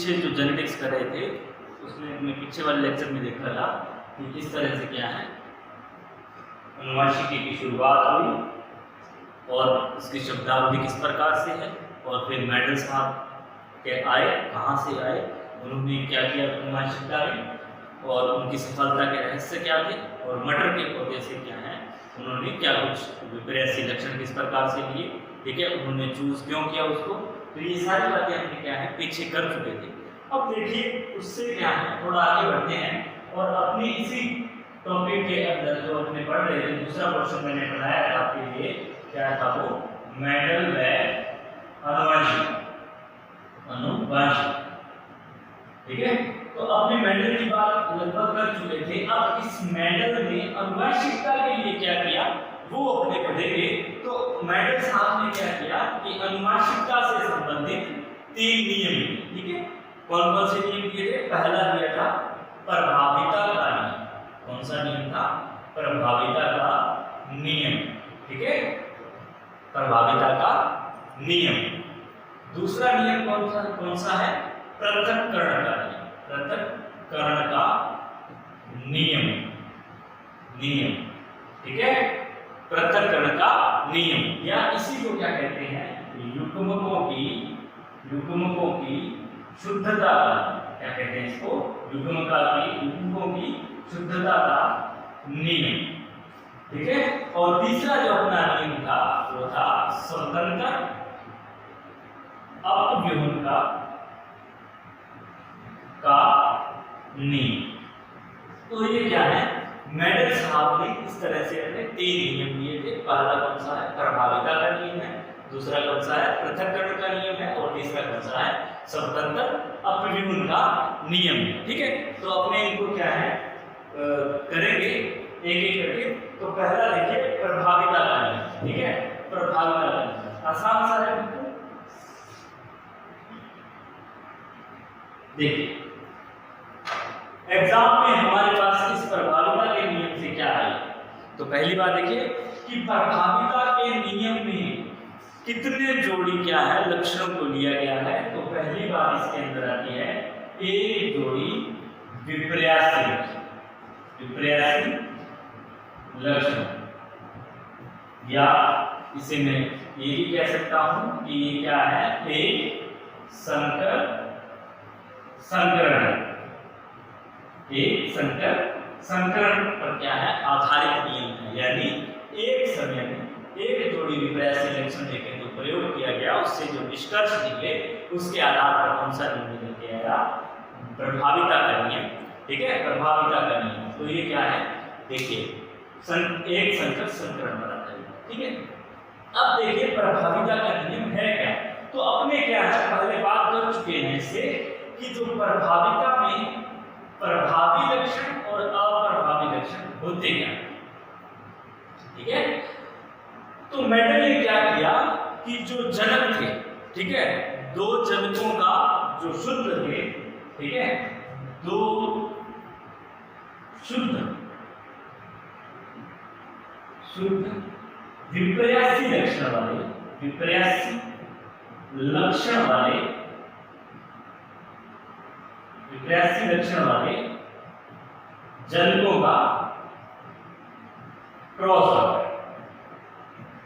पीछे जो जेनेटिक्स कर रहे थे उसमें हमने पीछे वाले लेक्चर में देखा था कि किस तरह से क्या है अनुवांशिकी की शुरुआत हुई और उसकी शब्दावली किस प्रकार से है, और फिर मेंडल साहब के आए, कहाँ से आए, उन्होंने क्या किया अनुवांशिकता में और उनकी सफलता के रहस्य क्या थे, और मटर के पौधे से क्या है उन्होंने क्या कुछ विपरीत लक्षण किस प्रकार से लिए, ठीक है, उन्होंने चूज क्यों किया उसको। तो ये सारी बातें हमने क्या है पीछे कर चुके थे। अब देखिए उससे क्या है थोड़ा आगे बढ़ते हैं और अपनी इसी टॉपिक के अंदर जो अपने पढ़ रहे थे दूसरा क्वेश्चन मैंने पढ़ाया था आपके लिए, क्या था वो, मेंडल व अनुवांशिक, ठीक है। तो अपने मेंडल की बात लगभग कर चुके थे। अब इस मेंडल ने अनुवांशिकता के लिए क्या किया वो अपने पढ़ेंगे। तो मेंडल साहब ने क्या किया कि अनुवांशिकता से संबंधित 3 नियम, ठीक है, कौन कौन से नियम दिए थे। पहला दिया था प्रभाविता का नियम। कौन सा नियम था? प्रभाविता का नियम, ठीक है, प्रभाविता का नियम। दूसरा नियम कौन सा है? पृथक्करण का नियम। पृथक्करण का नियम, ठीक है, पृथक्करण का नियम, या इसी को क्या कहते हैं युग्मकों की शुद्धता का, क्या कहते हैं इसको, युग्मकों की शुद्धता का नियम, ठीक है। और तीसरा जो अपना नियम था वो था स्वतंत्र अपव्यूहन का नियम। तो ये क्या है मेंडल साहब ने इस तरह से अपने 3 नियम दिए थे। पहला कौन सा है? प्रभाविता का नियम है, दूसरा कौन सा है? पृथक्करण का नियम है, और तीसरा कौन सा है? स्वतंत्र अपव्यूहन का नियम, ठीक है। तो अपने इनको क्या है करेंगे एक एक करके। तो पहला देखिए प्रभाविता का नियम, ठीक है, प्रभाविता का नियम आसान सा है। देखिए एग्जाम में हमारे पास इस प्रभाविता के नियम से क्या है। तो पहली बात देखिए कि प्रभाविता के नियम में कितने जोड़ी क्या है लक्षणों को लिया गया है। तो पहली बात इसके अंदर आती है एक जोड़ी विपर्यासी लक्षण, या इसे मैं ये भी कह सकता हूं कि ये क्या है एक संकरण पर क्या है आधारित नियम है। यानी एक समय में एक जोड़ी विपर्यासी लक्षण लेकर जो प्रयोग किया गया उससे जो निष्कर्ष निकले उसके आधार पर कौन सा नियम निकल के आया? प्रभाविता का नियम, ठीक है, प्रभाविता का नियम। तो ये क्या है देखिए एक संकरण बनाता है, ठीक है। अब देखिए प्रभाविता का नियम है क्या। तो अपने क्या है पहले बात कर चुके हैं इससे कि जो प्रभाविता में प्रभावी लक्षण और अप्रभावी लक्षण होते क्या, ठीक है। तो मेंडल ने क्या किया कि जो जनक थे, ठीक है, 2 जनकों का जो शुद्ध थे, ठीक है, 2 शुद्ध विपर्यासी लक्षण वाले जनकों का क्रॉस करवाया,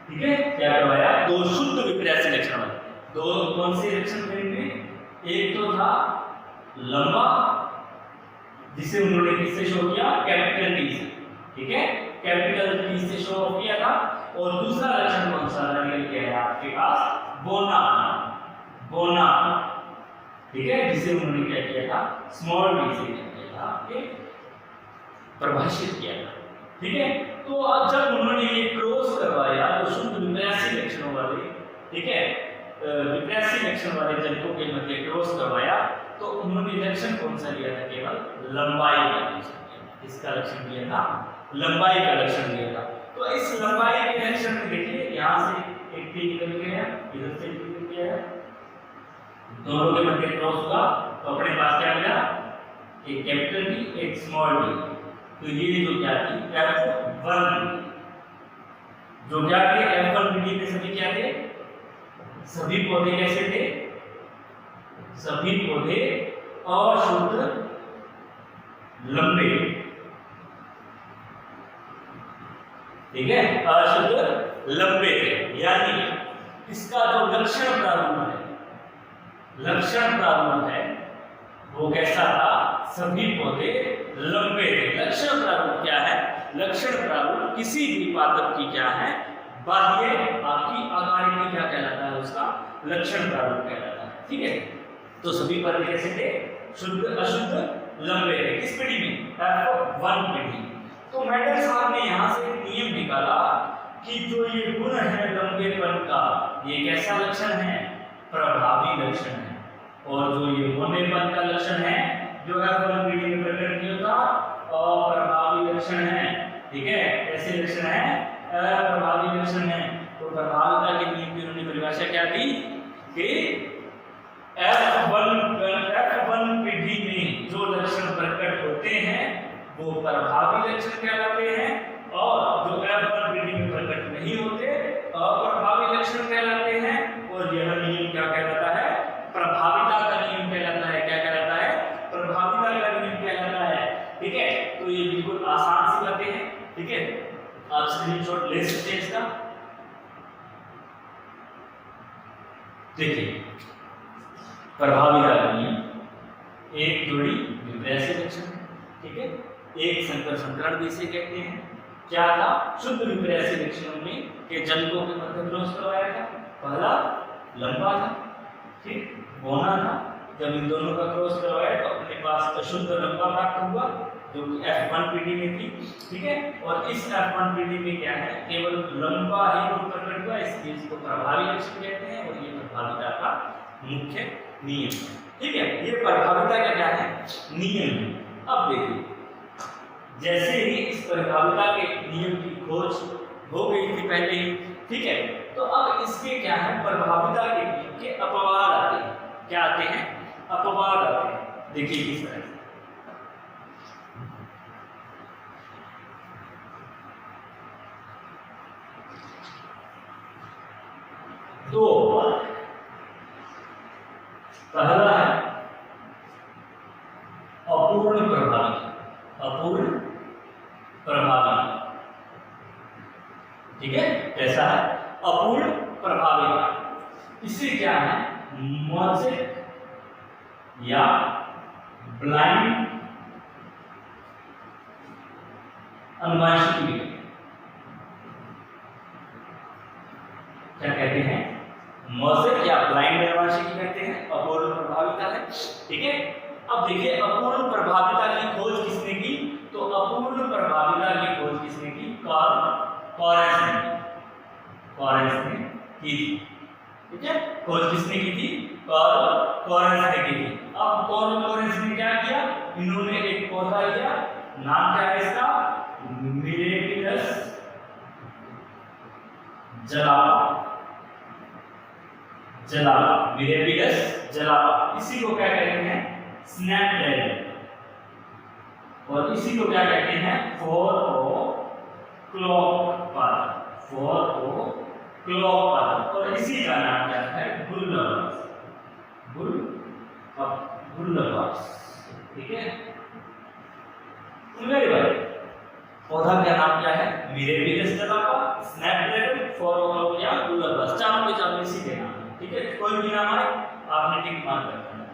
ठीक है। क्या करवाया? 2 शुद्ध विपर्यासी लक्षण वाले। 2 कौन से लक्षण थे? एक तो था लंबा जिसे उन्होंने किससे शो किया? कैपिटल टी से, ठीक है, कैपिटल टी से शो किया था। और दूसरा लक्षण कौन सा निकल के आया आपके पास? बोना, ठीक है, जिसे उन्होंने क्या किया था? स्मॉल टी से किया था, परिभाषित किया था, ठीक है। तो जब उन्होंने ये क्रॉस करवाया तो शुद्ध विपर्यासी लक्षणों वाले, ठीक है, विपर्यासी लक्षण वाले जनकों के मध्य क्रॉस करवाया तो उन्होंने लक्षण कौन सा लिया था? केवल लंबाई का लक्षण। इसका लक्षण लिया था लंबाई का लक्षण लिया था। तो इस लंबाई के लक्षण में देखिए यहाँ से एक टी निकल गया, इधर से निकल गया है, दोनों के मध्य क्रॉस हुआ तो अपने पास क्या मिला? एक कैपिटल टी एक स्मॉल टी। तो ये जो क्या थी F1, जो क्या थे F1 विधि में सभी क्या थे? सभी पौधे कैसे थे? सभी पौधे अशुद्ध लंबे, ठीक है, अशुद्ध लंबे थे। यानी इसका जो लक्षण प्रारूप है वो कैसा था? सभी पौधे लंबे थे। लक्षण प्रारूप क्या है? लक्षण प्रारूप किसी भी पादप की क्या है? बाह्य आपकी आकारिकी क्या कहलाता है? उसका लक्षण प्रारूप कहलाता है। ठीक है, तो सभी पर कैसे थे? शुद्ध अशुद्ध लंबे थे। किस पीढ़ी में? F1 पीढ़ी। तो मेंडल साहब ने यहाँ से एक नियम निकाला कि जो ये गुण है लंबेपन का, ये कैसा लक्षण है? प्रभावी लक्षण है। और जो ये मोटेपन का लक्षण है जो F1 पीढ़ी में प्रकट नहीं होता, अप्रभावी लक्षण है। ठीक है, ऐसे लक्षण है अप्रभावी लक्षण है। तो प्रभाविता के नियम की उन्होंने परिभाषा क्या दी कि F1 पीढ़ी में जो लक्षण प्रकट होते हैं वो प्रभावी लक्षण कहलाते हैं, और जो F1 पीढ़ी में प्रकट नहीं होते अप्रभावी लक्षण कहलाते हैं। और यह नियम क्या कहलाता है? प्रभाविता का नियम कहलाता है। क्या कहलाता है? प्रभाविता का नियम कहलाता है। ठीक है, तो ये बिल्कुल आसान सी बातें हैं। ठीक है, आप स्क्रीनशॉट ले सकते हैं इसका। देखिए, प्रभाविता का नियम, एक जोड़ी विपर्यासी लक्षण, ठीक है, एक संकर संकरण भी इसे कहते हैं। क्या था? शुद्ध विपर्यासी लक्षणों में के जनकों के मध्य क्रॉस करवाया था। पहला लंबा था, ठीक, बौना था। जब इन दोनों का क्रॉस करवाया तो अपने पास अशुद्ध लंबा प्राप्त हुआ जो कि F1 पीढ़ी में थी। ठीक है, और इस F1 पीढ़ी में क्या है? केवल लंबा ही गुण प्रकट हुआ, इसलिए इसको प्रभावी लक्षण कहते हैं। और ये प्रभाविता का मुख्य नियम है। ठीक है, ये प्रभाविता का क्या है? नियम है। अब देखिए, जैसे ही इस प्रभाविता के नियम की खोज हो गई थी पहले ही, ठीक है, तो अब इसके क्या है? प्रभाविता के नियम के अपवाद आते हैं। क्या आते हैं? अपवाद आते हैं। देखिए किस तरह से। दो अपवाद। पहला है अपूर्ण प्रभावी। अपूर्ण प्रभावी, ठीक है, कैसा है? अपूर्ण प्रभावी। इसे क्या है? मोज़ेक या ब्लाइंड अनुवांशिकी क्या कहते हैं? मोज़ेक या ब्लाइंड अनुवांशिकी कहते हैं। अपूर्ण प्रभाविता है। ठीक है, अब देखिए अपूर्ण प्रभाविता की खोज किसने की? तो अपूर्ण प्रभाविता की खोज किसने की? कॉरेंस ने की थी। ठीक है, खोज किसने की थी? कॉरेंस ने की थी। अब कॉरेंस ने क्या किया? इन्होंने एक पौधा लिया, नाम क्या है इसका? मिरेपिलस जलापा, मिरेपिलस जलापा। इसी को क्या कहते हैं? स्नैपड्रैगन। और इसी को क्या कहते हैं? क्लॉक पादप। और इसी का नाम क्या है? गुल्लबास। ठीक है, मेरे भाई, पौधा का नाम क्या है? मिरेपिलस जलापा, स्नैपड्रैगन, फोरोक्लॉक या गुल्लबास। चारों के चारों इसी के नाम है। ठीक है, कोई भी नाम आए आपने टिक मार रखना है।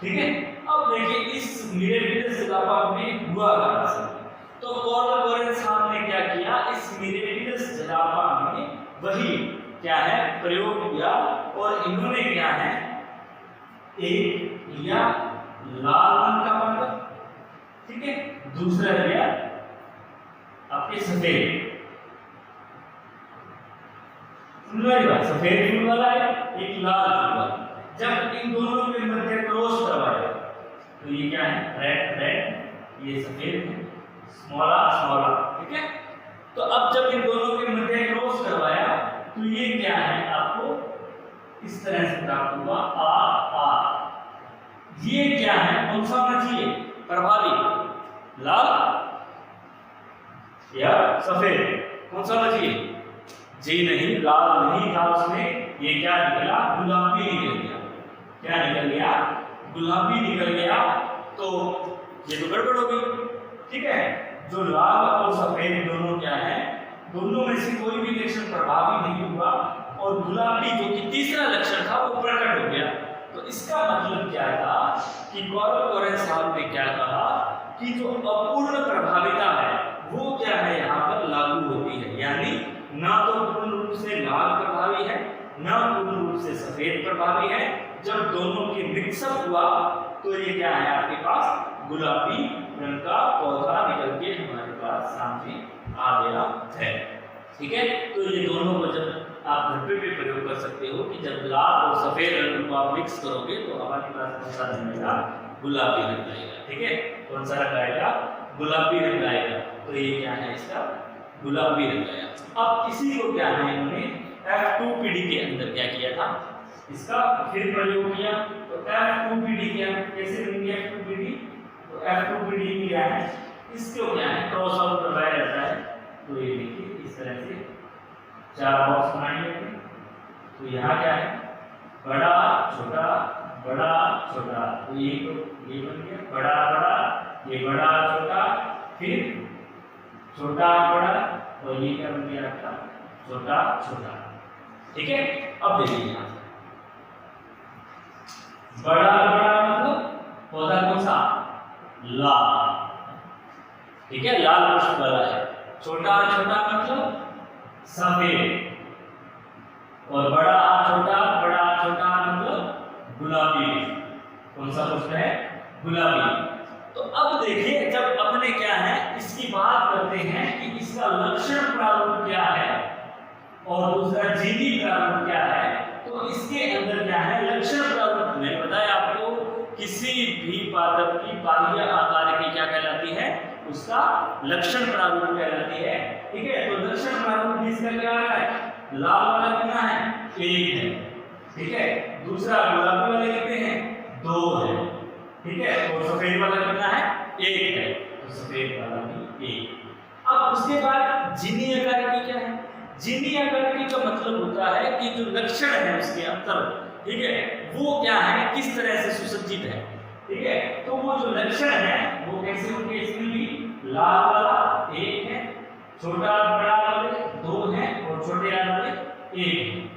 ठीक है, अब देखिए इस मिरेपिलस जलापा में हुआ क्या? तो कॉरेंस साहब ने क्या किया? इस मिरेपिलस जलापा में वही क्या है? प्रयोग किया। और इन्होंने क्या है? एक लिया लाल रंग का पादप, ठीक है, दूसरा लिया आपके सफेद फूल वाला है, एक लाल फूल वाला। जब इन दोनों के मध्य क्रॉस करवाया तो ये क्या है? रेड, ये सफेद है, स्मॉल, ठीक है। तो अब जब इन दोनों के मध्य क्रॉस करवाया तो ये क्या है? आपको इस तरह से प्राप्त हुआ आर। ये क्या है? कौन सा होना चाहिए? प्रभावी, लाल या सफेद? कौन सा होना चाहिए? जी नहीं, लाल नहीं था उसमें। ये क्या निकला? गुलाबी निकल गया। क्या निकल गया? गुलाबी निकल गया तो ये तो गड़बड़ हो गई, ठीक है। जो लाल और सफेद दोनों क्या है, दोनों में से कोई भी लक्षण प्रभावी नहीं हुआ और गुलाबी जो कि तीसरा लक्षण था वो प्रकट हो गया। तो इसका मतलब क्या था कि गौरव गोरेन साहब ने क्या कहा कि जो अपूर्ण प्रभाविता है वो क्या है यहाँ पर लागू होती है, यानी ना तो पूर्ण रूप से लाल प्रभावी है ना पूर्ण रूप से सफेद प्रभावी है। जब दोनों के मिक्सअप हुआ तो ये क्या है, आपके पास गुलाबी रंग का पौधा निकल के हमारे पास सामने आ गया है, ठीक है। तो ये दोनों को जब आप घर पे भी प्रयोग कर सकते हो कि जब लाल और सफेद रंग को आप मिक्स करोगे तो हमारे पास कौन सा रंग आएगा, गुलाबी रंग आएगा, ठीक है। कौन सा रंग आएगा, गुलाबी रंग आएगा। तो ये क्या है, इसका गुलाबी रंग आया। अब इसी को क्या है, इन्होंने F2PD के अंदर क्या किया था, इसका फिर प्रयोग किया। तो F2PD क्या, कैसे बनेंगे F2PD, तो F2PD क्या है, इसको क्या है क्रॉस आउट करवाया जाता है। तो ये देखिए इस तरह से 4 बॉक्स बनाएंगे। तो यहाँ क्या है, बड़ा छोटा बड़ा छोटा, तो ये तो ये बन गया बड़ा बड़ा, ये बड़ा छोटा, फिर छोटा बड़ा, और ये क्या बन गया आपका छोटा छोटा, ठीक है। अब देखिए यहाँ बड़ा बड़ा मतलब पौधा कौन सा, लाल, ठीक है, लाल पुष्प वाला है। छोटा छोटा मतलब सफेद, और बड़ा छोटा मतलब गुलाबी। कौन सा पुष्प है, गुलाबी। तो अब देखिए जब अपने क्या है इसकी बात करते हैं कि इसका लक्षण प्रारूप क्या है और दूसरा जीवी प्रारूप क्या है, तो इसके अंदर क्या है लक्षण प्रारूप। मैंने बताया आपको किसी भी पादप की बाह्य आकार की क्या कहलाती है, उसका लक्षण प्रारूप कहलाती है, ठीक है। तो लक्षण प्रारूप भी इसका क्या है, लाल वाला कितना है, 1 है, ठीक है। दूसरा गुलाबी वाले कितने हैं, 2 है, ठीक है। और सफेद वाला कितना है, 1 है, तो सफेद वाला भी 1। अब उसके बाद जिनी आकार की क्या है, जिनी आकार की का मतलब होता है कि जो लक्षण है उसके अंतर, ठीक है, वो क्या है किस तरह से सुसज्जित है, ठीक है। तो वो जो लक्षण है वो कैसे होंगे, इसमें भी लाल वाला 1 है, छोटा बड़ा वाले 2 हैं, और छोटे वाले 1 है,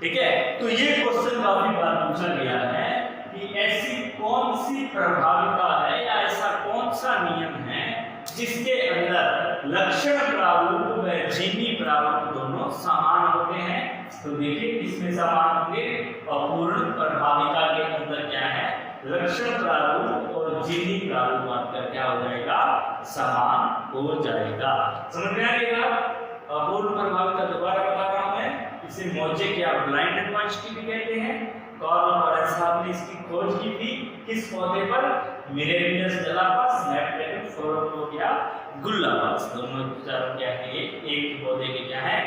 ठीक है। तो ये क्वेश्चन काफी बार पूछा गया है कि ऐसी कौन सी प्रभाविता है या ऐसा कौन सा नियम है जिसके अंदर लक्षण प्रारूप व जीवी प्रारूप दोनों समान होते हैं। तो देखिए किसमें समान होंगे, अपूर्ण प्रभाविता के अंदर क्या है लक्षण प्रारूप और जीवी प्रारूप आपका क्या हो जाएगा, समान हो जाएगा। समझ में आएगा। अपूर्ण प्रभाविता दोबारा बता रहा हूं मैं, इसे मोजेक या ब्लाइंड एडवांस भी कहते हैं। कार्ल लॉरेंस साहब ने इसकी खोज की थी किस पौधे पर, मिरेबियस जलापस, स्नैपड्रैगन, फ्लोरोफोबिया, गुल्लापस, दोनों चारों क्या है एक ही पौधे के क्या है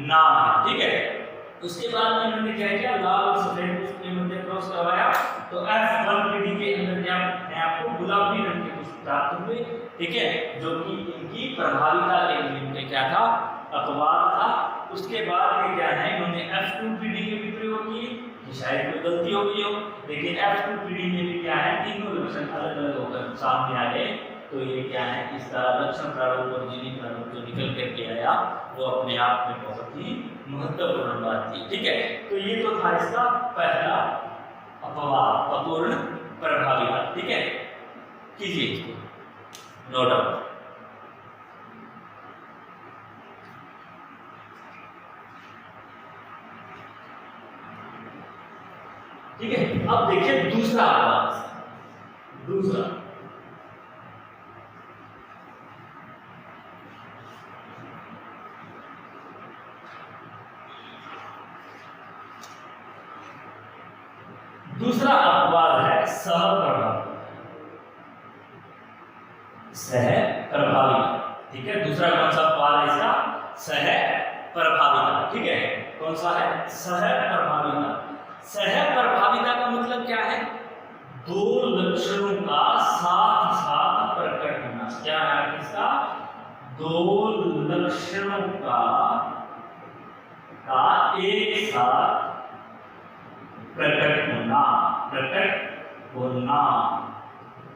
नाम है, ठीक है। उसके बाद में इन्होंने क्या किया, लाल और सफेद पुष्प के मध्य क्रॉस करवाया। तो F1PD के अंदर क्या है, आपको गुलाबी रंग के पुष्प प्राप्त हुए, ठीक है, जो कि इनकी प्रभाविता के नियम के क्या था, अपवाद था। उसके बाद में क्या है इन्होंने F2PD के भी प्रयोग किए, शायद कोई गलती हो गई हो, लेकिन F2PD में भी क्या है तीनों लक्षण अलग अलग होकर सामने आ गए। तो ये क्या है इसका लक्षण प्रारूप और जीवी प्रारूप जो निकल करके आया वो अपने आप में बहुत ही महत्वपूर्ण बात थी, ठीक है। तो ये तो था इसका पहला अपवाद, अपूर्ण प्रभाविता, ठीक है। कीजिए इसको नोट आउट। ठीक है, अब देखिए दूसरा अपवाद। दूसरा अपवाद है सहप्रभावी, सहप्रभाविता, ठीक है। दूसरा कौन सा अपवाद है इसका, सहप्रभाविता, ठीक है। कौन सा है, सहप्रभाविता। सहप्रभाविता का मतलब क्या है, दो लक्षणों का साथ साथ प्रकट होना। क्या है इसका, दो लक्षणों का एक साथ प्रकट होना, प्रकट होना।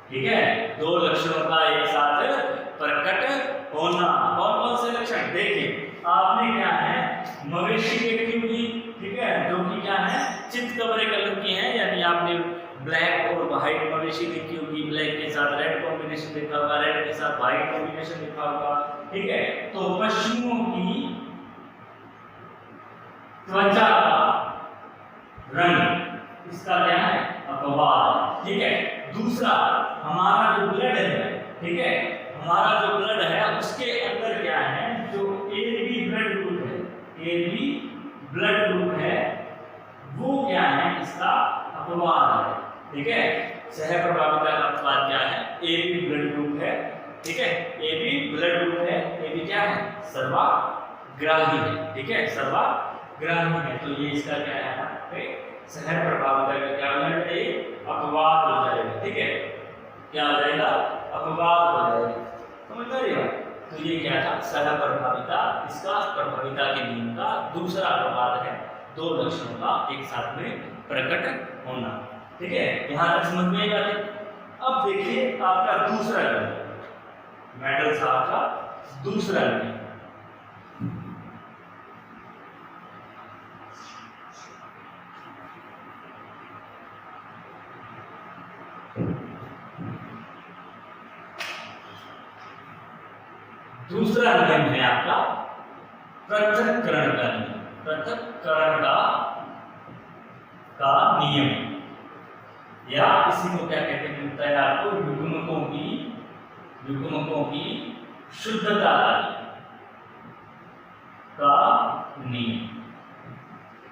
ठीक है, दो लक्षणों का एक साथ प्रकट होना। कौन कौन से लक्षण? देखिए आपने क्या है मवेशी देखी होगी, ठीक है, जो कि क्या है चित कपड़े कलर की है, यानी आपने ब्लैक और व्हाइट मवेशी देखी होगी, ब्लैक के साथ रेड कॉम्बिनेशन देखा होगा, रेड के साथ व्हाइट कॉम्बिनेशन देखा होगा। ठीक है, तो पशुओं की त्वचा का रंग इसका क्या है? अपवाद। ठीक है, दूसरा हमारा जो ब्लड है, ठीक है, हमारा जो ब्लड है उसके अंदर क्या है, जो AB ब्लड ग्रुप है, AB ब्लड ग्रुप है, वो क्या है? इसका अपवाद है। ठीक है, सह प्रभाविता का अपवाद क्या है? AB ब्लड ग्रुप है। ठीक है, AB ब्लड ग्रुप है, AB क्या है? सर्वग्राही है। ठीक है, सर्वग्राही है, तो ये इसका क्या है? सह प्रभाविता का क्या हो जाएगा? ये अपवाद हो जाएगा। ठीक है, क्या हो जाएगा? अपवाद हो जाएगा। समझ में आ रही है? तो ये क्या था? सह प्रभाविता। इसका प्रभाविता के नियम का दूसरा अपवाद है दो लक्षणों का एक साथ में प्रकट होना। ठीक है, यहां तक समझ में आई बात? अब देखिए आपका दूसरा नियम, मेंडल साहब का दूसरा नियम। दूसरा नियम है आपका पृथक्करण का नियम। पृथक्करण का नियम, या इसी को क्या कहते हैं? मिलता है आपको युग्मकों की शुद्धता का नियम।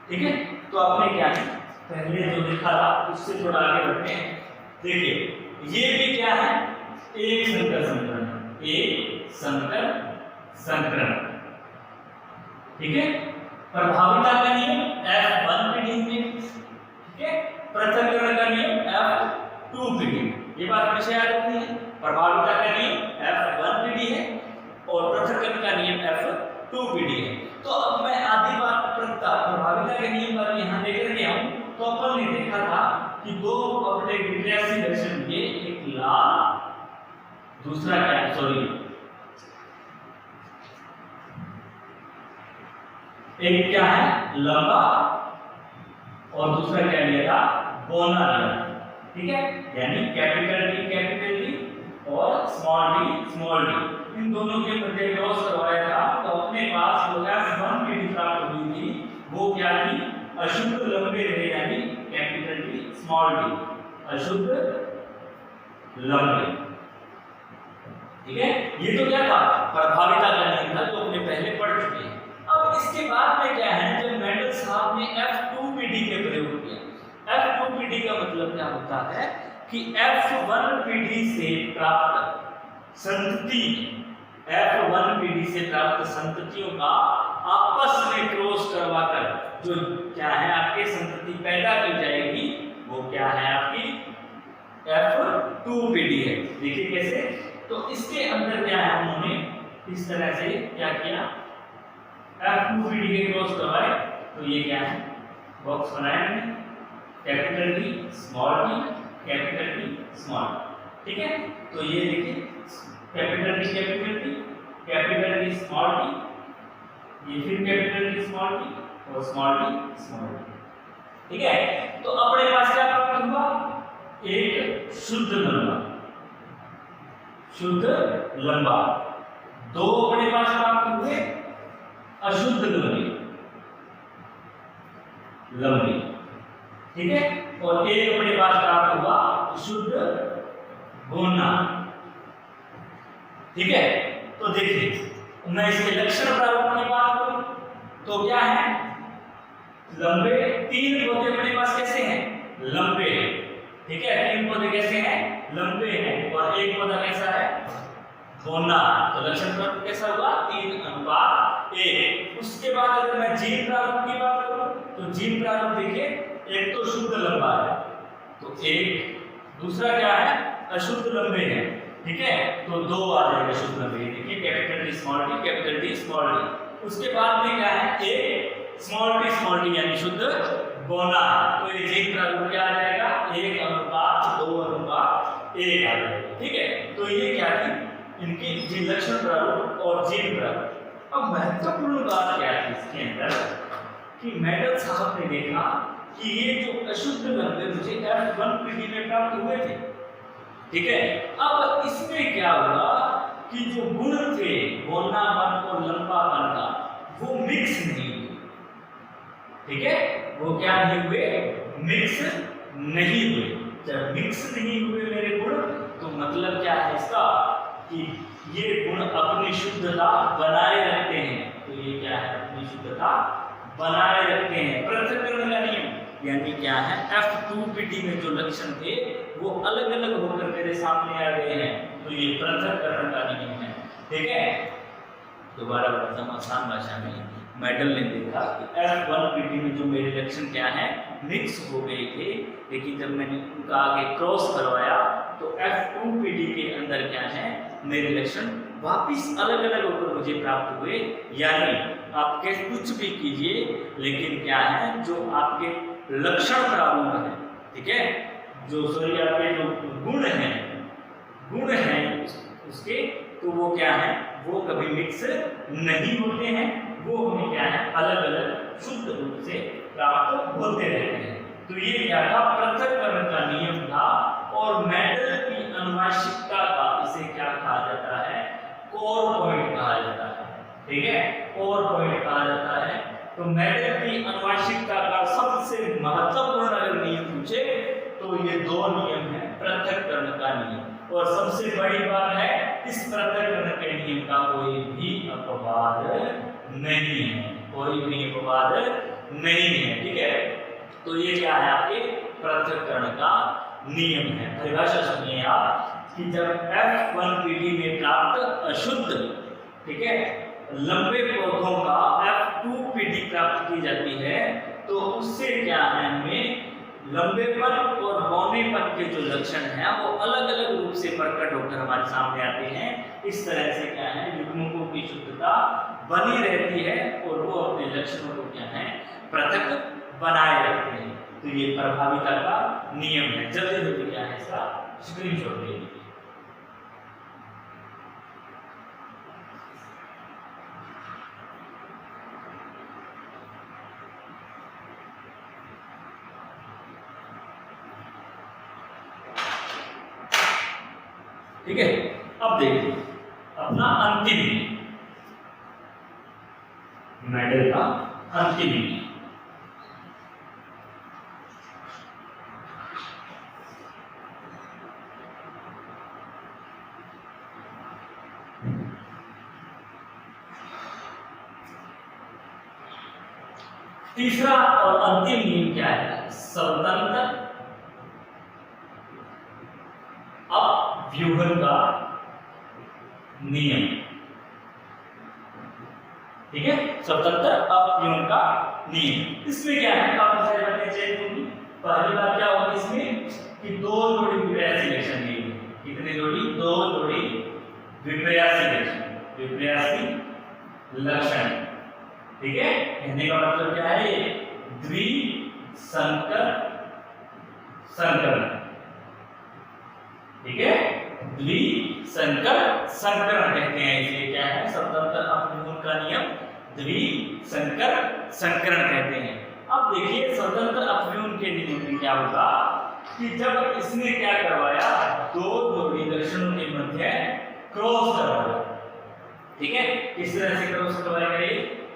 ठीक है, तो आपने क्या है पहले जो देखा था उससे थोड़ा आगे बढ़ते हैं। देखिए ये भी क्या है? एक संकर संकरण, एक संकर संकरण। ठीक है, प्रभाविता का नियम F1 पीढ़ी में, ठीक है, पृथक्करण का नियम F2 पीढ़ी। ये बात हमेशा याद रखनी है, प्रभाविता का नियम F1 पीढ़ी है और पृथक्करण का नियम F2 पीढ़ी है। तो अब मैं आधी बात प्रभाविता के नियम वाली यहाँ देख रहे हूँ, तो अपन ने देखा था कि दो अपने विक्रियाशील लक्षण दिए, एक लाल, दूसरा क्या? सॉरी, एक क्या है? लंबा, और दूसरा क्या लिया था? बौना लिया। ठीक है, यानी कैपिटल डी और स्मॉल डी, इन दोनों के मध्य क्रॉस करवाया था, तो अपने पास जो F1 पीढ़ी प्राप्त हुई थी वो क्या थी? अशुद्ध लंबे रहे, यानी कैपिटल डी स्मॉल डी, अशुद्ध लंबे। ठीक है, ये तो क्या था? प्रभाविता का नियम था, जो अपने पहले पढ़ चुके हैं। अब इसके बाद में क्या है? जब मेंडल साहब ने F2 पीढ़ी के प्रयोग किया। F2 पीढ़ी का मतलब क्या होता है कि F1 पीढ़ी से प्राप्त संतति, F1 पीढ़ी से प्राप्त संततियों का आपस में क्रॉस करवाकर जो क्या है आपके संतति पैदा की जाएगी, वो क्या है? आपकी F2 पीढ़ी है। देखिए कैसे? तो इसके अंदर क्या है? उन्होंने इस तरह से क्या किया? F2 पीढ़ी के क्रॉस करवाए, तो ये क्या है? बॉक्स बनाया हमने, capital D small D, capital D small. ठीक है, तो ये देखिए capital D capital D small D, ये फिर कैपिटल डी स्मॉल डी और स्मॉल डी। ठीक है, तो अपने पास क्या प्राप्त हुआ? एक शुद्ध लंबा, दो अपने पास प्राप्त हुए अशुद्ध लंबी। ठीक है, और एक अपने पास प्राप्त हुआ शुद्ध बौना। ठीक है, तो देखिए मैं इसके लक्षण प्रारूप की बात करूं तो क्या है? लंबे, तीन पौधे अपने पास कैसे हैं? लंबे हैं। ठीक है, तीन पौधे कैसे हैं? लंबे हैं, और एक पौधा कैसा है? बौना। तो लक्षण प्रारूप कैसा हुआ? 3:1। उसके बाद अगर मैं जीन प्रारूप की बात करूं तो जीन प्रारूप देखिए, एक तो शुद्ध लंबा है, तो एक, दूसरा क्या है? अशुद्ध लंबे हैं। ठीक है, तो दो आ जाएगा शुद्ध लंबे। देखिए capital D small D, capital D small D. उसके बाद में क्या है? एक स्मॉल डी यानी शुद्ध बौना। तो ये जीन प्रारूप क्या आ जाएगा? 1:2 और उनका एक आ जाएगा। ठीक है, तो ये क्या थी इनकी जी लक्षण प्रारूप और जीन प्रारूप। अब महत्वपूर्ण बात क्या है इसके अंदर कि मेंडल साहब ने देखा कि ये जो अशुद्ध लंबे मुझे F1 पीढ़ी में प्राप्त हुए थे। ठीक है, अब इसमें क्या हुआ कि जो गुण थे बोलनापन और लंबापन का वो मिक्स नहीं हुए। ठीक है, वो क्या नहीं हुए, मिक्स नहीं हुए। जब मिक्स नहीं हुए मेरे गुण तो मतलब क्या है इसका कि ये गुण अपनी शुद्धता बनाए रखते हैं। तो ये क्या है, अपनी शुद्धता बनाए रखते हैं। पृथक्करण का नियम यानी क्या है, F2PD में जो लक्षण थे वो अलग अलग होकर मेरे सामने आ गए हैं, तो ये पृथक्करण का नियम है। ठीक है, दोबारा बताता हूं आसान भाषा में। मेंडल ने देखा कि F1PD में जो मेरे लक्षण क्या है मिक्स हो गए थे, लेकिन जब मैंने उनका आगे क्रॉस करवाया तो F2PD के अंदर क्या है मेरे लक्षण वापिस अलग अलग होकर मुझे प्राप्त हुए। यानी आपके कुछ भी कीजिए लेकिन क्या है जो आपके लक्षण प्रारूप है, ठीक है, जो सॉरी आपके जो गुण हैं उसके, तो वो क्या है वो कभी मिक्स नहीं होते हैं, वो हमें क्या है अलग अलग शुद्ध रूप से प्राप्त होते रहते हैं। तो ये क्या था, पृथक्करण का नियम था और मेंडल की अनुवांशिकता का इसे क्या कहा जाता है, कोर पॉइंट कहा जाता है। ठीक है, कोर पॉइंट कहा जाता है। तो मेंडल की अनुवांशिकता का सबसे महत्वपूर्ण अगर नियम पूछे तो ये दो नियम है, पृथक्करण का नियम और सबसे बड़ी बात है इस पृथक्करण के नियम का कोई भी अपवाद नहीं है, कोई भी अपवाद नहीं है। ठीक है, तो ये क्या है आपके पृथक्करण का नियम है। परिभाषा सुनिए आप कि जब F1PD में प्राप्त अशुद्ध, ठीक है, लंबे पौधों का F2PD प्राप्त की जाती है तो उससे क्या है हमें लंबेपन और बौनेपन के जो लक्षण हैं वो अलग अलग रूप से प्रकट होकर हमारे सामने आते हैं। इस तरह से क्या है युग्मकों की शुद्धता बनी रहती है और वो अपने लक्षणों को क्या है पृथक बनाए रखते हैं। तो ये प्रभाविता का नियम है। जल्दी जल्दी क्या है इसका स्क्रीनशॉट ले लीजिए। ठीक है, अब देखिए अपना अंतिम मेंडल का अंतिम तीसरा और अंतिम नियम क्या है, स्वतंत्र अपव्यूहन का नियम। ठीक है, स्वतंत्र अपव्यूहन का नियम। इसमें क्या है काफी सारी बातें चेक होंगी। पहली बात क्या होगी इसमें कि दो जोड़ी विपर्यासी लक्षण लेंगे। कितने जोड़ी, दो जोड़ी विपर्यासी लक्षण। ठीक है, कहने का मतलब क्या है, द्विसंकर संकरण। ठीक है, द्विसंकर संकरण कहते हैं इसे। क्या है, स्वतंत्र अपव्यूहन का नियम द्विसंकर संकरण कहते हैं। अब देखिए स्वतंत्र अपव्यूहन के नियम में क्या होगा कि जब इसने क्या करवाया, दो जोड़ी लक्षणों के मध्य क्रॉस करवाया। ठीक है, किस तरह से क्रॉस करवाया गया,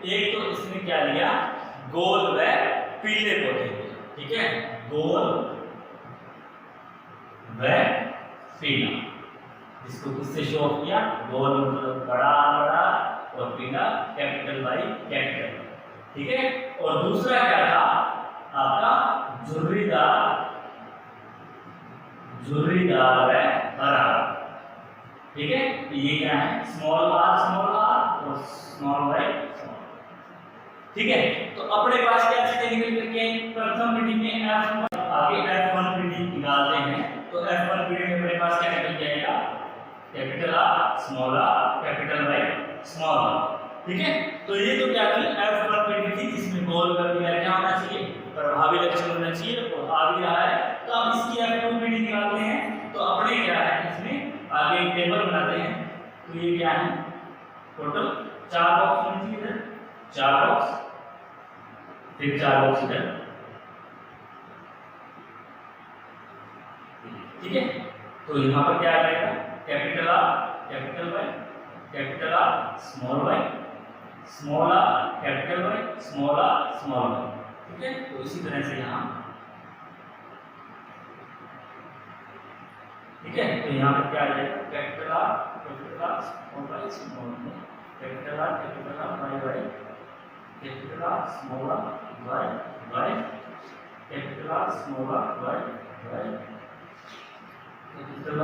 एक तो इसने क्या लिया, गोल व पीले पौधे। ठीक है, गोल व पीला, इसको किससे शो किया, गोल मतलब बड़ा बड़ा और पीला कैपिटल वाई कैपिटल। ठीक है, और दूसरा क्या था आपका झुर्रीदार व हरा। ठीक है, ये क्या है, स्मॉल आर और स्मॉल वाई स्मॉल। ठीक है, तो अपने पास क्या चीजें निकल करके प्रथम पीढ़ी में F1 आगे F1 पीढ़ी निकालते हैं तो F1 पीढ़ी में अपने पास क्या निकल जाएगा, capital R small R capital Y small R. ठीक है, तो ये तो क्या थी F1 पीढ़ी थी जिसमें गोल कर दिया क्या होना चाहिए, प्रभावी लक्षण होना चाहिए और आ भी रहा है। तो अब इसकी F2PD निकालते हैं। तो अपने क्या है इसमें आगे एक टेबल बनाते हैं। तो ये क्या है टोटल 4 बॉक्स होने चाहिए इधर, 4 बॉक्स, फिर 4 बॉक्स इधर, ठीक है। तो यहाँ पर क्या आ जाएगा capital R capital Y capital R small y small r capital Y small r small y, ठीक है। तो इसी तरह से यहाँ, ठीक है। तो यहाँ पर क्या आ जाएगा capital R small y small y capital R y y capital R small r y y capital R small r y y capital R y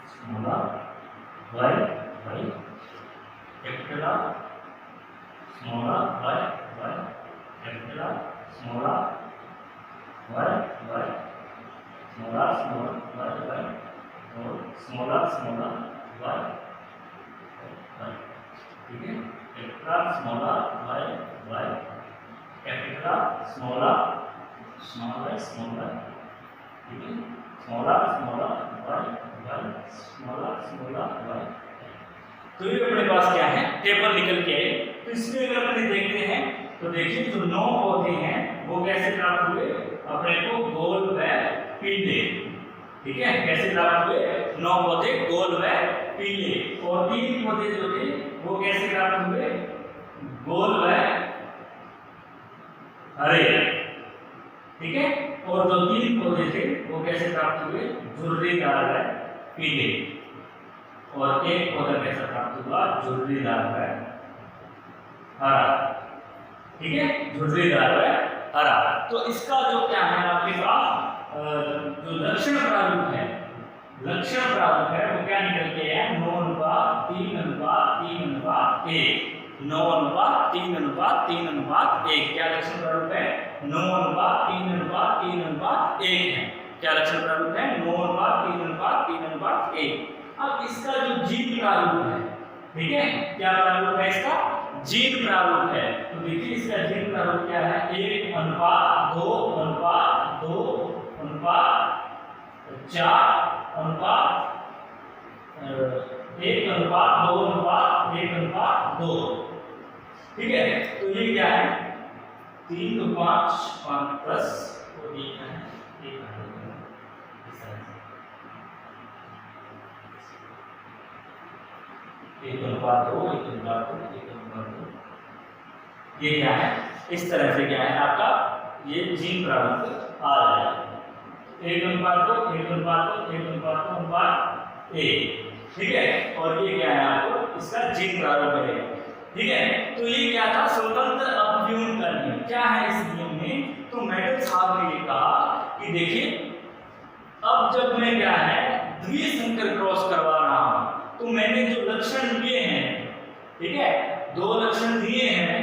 small r y y capital R small r y y capital R small r y y small r small y y और small r y y, ठीक है। Capital R small r y y capital R small y small y, ठीक है। Small r y y small r y। तो ये अपने पास क्या है टेबल निकल के आए। तो इसमें अगर अपने देखते हैं तो देखिए जो 9 पौधे हैं वो कैसे प्राप्त हुए अपने को गोल व पीले, ठीक है। कैसे प्राप्त हुए 9 पौधे गोल व पीले, और 3 पौधे जो थे वो कैसे प्राप्त हुए गोल व हरे, ठीक है। और जो 3 पौधे थे वो कैसे प्राप्त हुए झुर्रीदार व पीले, और एक पौधा कैसा प्राप्त हुआ झुर्रीदार व हरा, ठीक है। झुर्रीदार व हरा। तो इसका जो क्या है आपके पास जो लक्षण प्रारूप है, लक्षण प्रारूप है वो क्या निकल के है 9:3:3:1 9:3:3:1। क्या लक्षण प्रारूप है 9:3:3:1 है। क्या लक्षण प्रारूप है 9:3:3:1। अब इसका जो जीन प्रारूप है, ठीक है, क्या प्रारूप है इसका जीन प्रारूप है। तो देखिए इसका जीन प्रारूप क्या है 1:2:1:2:1:2, ठीक है। तो ये क्या है 3 तो 5 10 और ये क्या है 1:2:1:2। ये क्या है इस तरह से क्या है आपका ये जीन प्रारूप आ जाएगा 1:2:1:2:1:1, ठीक है। और ये क्या है आपको इसका जीन प्रारूप है, ठीक है। तो ये क्या था स्वतंत्र अपव्यूहन का नियम। क्या है इस नियम में, तो मेंडल साहब ने ये कहा कि देखिए अब जब मैं क्या है द्विसंकर क्रॉस करवा रहा हूं तो मैंने जो लक्षण दिए हैं, ठीक है, 2 लक्षण दिए हैं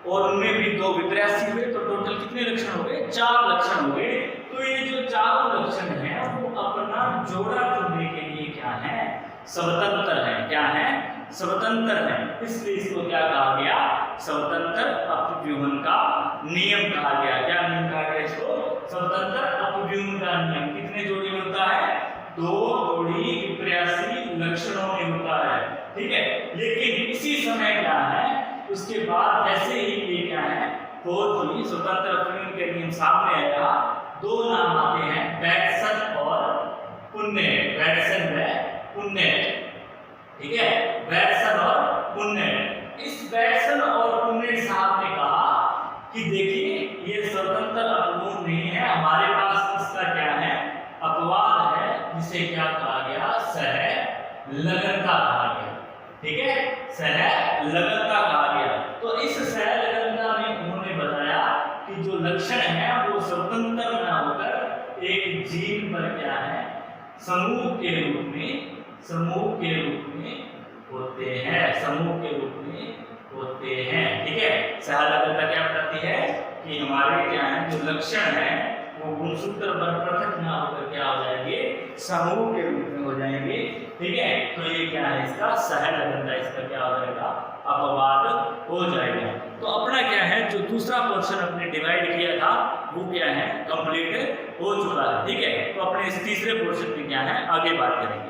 और उनमें भी 2 विपर्यासी हुए, तो टोटल कितने लक्षण हो गए 4 लक्षण हो गए। तो ये जो 4 लक्षण हैं वो अपना जोड़ा चुनने के लिए क्या है स्वतंत्र है। क्या है स्वतंत्र है, इसलिए इसको क्या कहा गया स्वतंत्र अपव्यूहन का नियम कहा गया। क्या नियम कहा गया इसको स्वतंत्र अपव्यूहन का नियम। कितने जोड़ी में होता है 2 जोड़ी विपर्यासी लक्षणों में होता है, ठीक है। लेकिन इसी समय क्या है उसके बाद जैसे ही ये क्या है फोर्थली स्वतंत्र अपव्यूहन के नियम सामने आया 2 नाम आते हैं बैटसन और पुन्नेट। बैटसन व पुन्नेट, ठीक है, बैटसन और पुन्नेट। इस बैटसन और पुन्नेट साहब ने कहा कि देखिए ये स्वतंत्र अपव्यूहन नहीं है, हमारे पास इसका क्या है अपवाद है जिसे क्या कहा गया सहलगनता कहा गया, ठीक है, सहलगनता कहा गया। तो इस सहलगनता में उन्होंने बताया कि जो लक्षण है वो स्वतंत्र न होकर एक जीन पर क्या है समूह के रूप में होते हैं, समूह के रूप में होते हैं, ठीक है। सहलगनता क्या बताती है कि हमारे क्या है जो लक्षण है वो गुणसूत्र बन पृथक ना होकर क्या हो जाएंगे, समूह के रूप में हो जाएंगे। ठीक है, तो ये क्या है इसका सहलगनता, इसका क्या हो जाएगा, अपवाद हो जाएगा। तो अपना क्या है, जो दूसरा पोर्शन अपने डिवाइड किया था वो क्या है, कंप्लीट हो चुका है। ठीक है, तो अपने इस तीसरे पोर्शन पे क्या है आगे बात करेंगे।